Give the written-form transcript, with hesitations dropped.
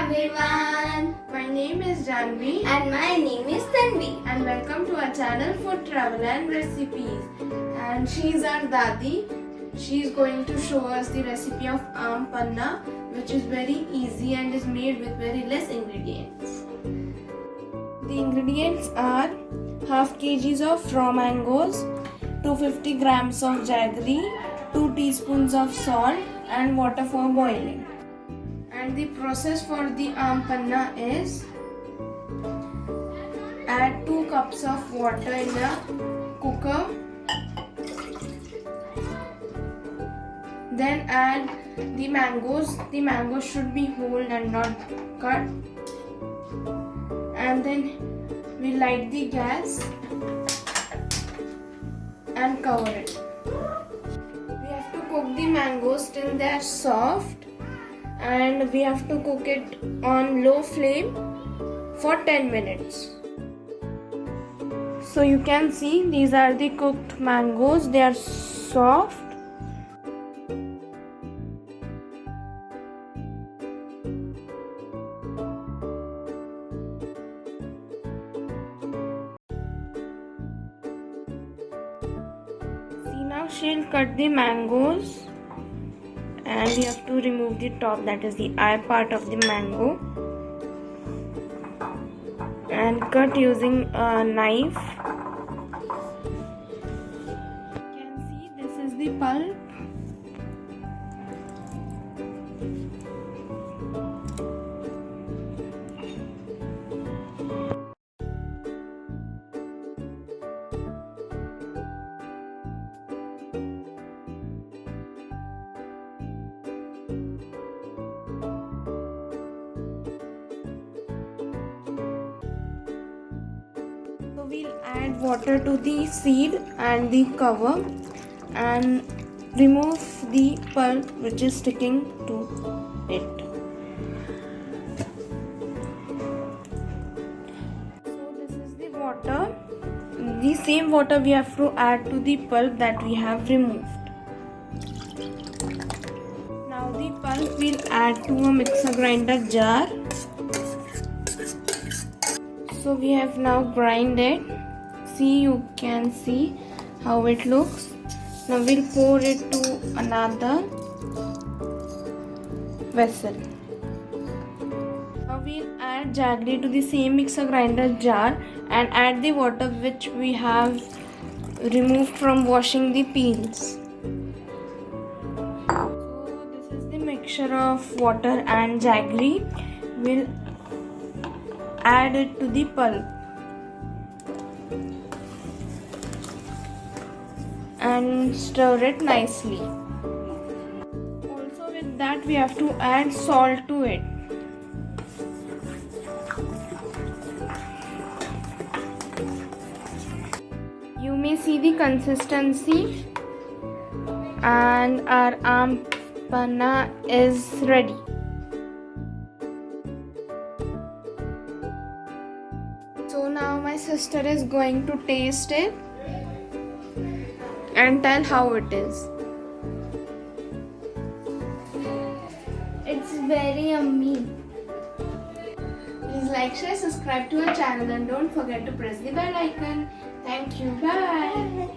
everyone. My name is Janvi And my name is Tanvi. and welcome to our channel Food Travel and Recipes. And she's our Dadi. She's going to show us the recipe of aam panna, which is very easy and is made with very less ingredients. The ingredients are half kgs of raw mangoes, 250 grams of jaggery, 2 teaspoons of salt and water for boiling. And the process for the aam panna is add 2 cups of water in a cooker. Then add the mangoes. The mangoes should be whole and not cut. And then we light the gas and cover it. We have to cook the mangoes till they are soft. And we have to cook it on low flame for 10 minutes. So you can see these are the cooked mangoes. They are soft. See, now she'll cut the mangoes. And we have to remove the top, that is the eye part of the mango, and cut using a knife. You can see this is the pulp. So we'll add water to the seed and the cover and remove the pulp which is sticking to it. So this is the water. The same water we have to add to the pulp that we have removed. Now the pulp we'll add to a mixer grinder jar. So we have now grinded. See, you can see how it looks. Now we'll pour it to another vessel. Now we'll add jaggery to the same mixer grinder jar and add the water which we have removed from washing the peels. So this is the mixture of water and jaggery. We'll add it to the pulp and stir it nicely. Also with that we have to add salt to it. You may see the consistency, and our aam panna is ready. So now my sister is going to taste it and tell how it is. It's very yummy. Please like, share, subscribe to our channel and don't forget to press the bell icon. Thank you. Bye.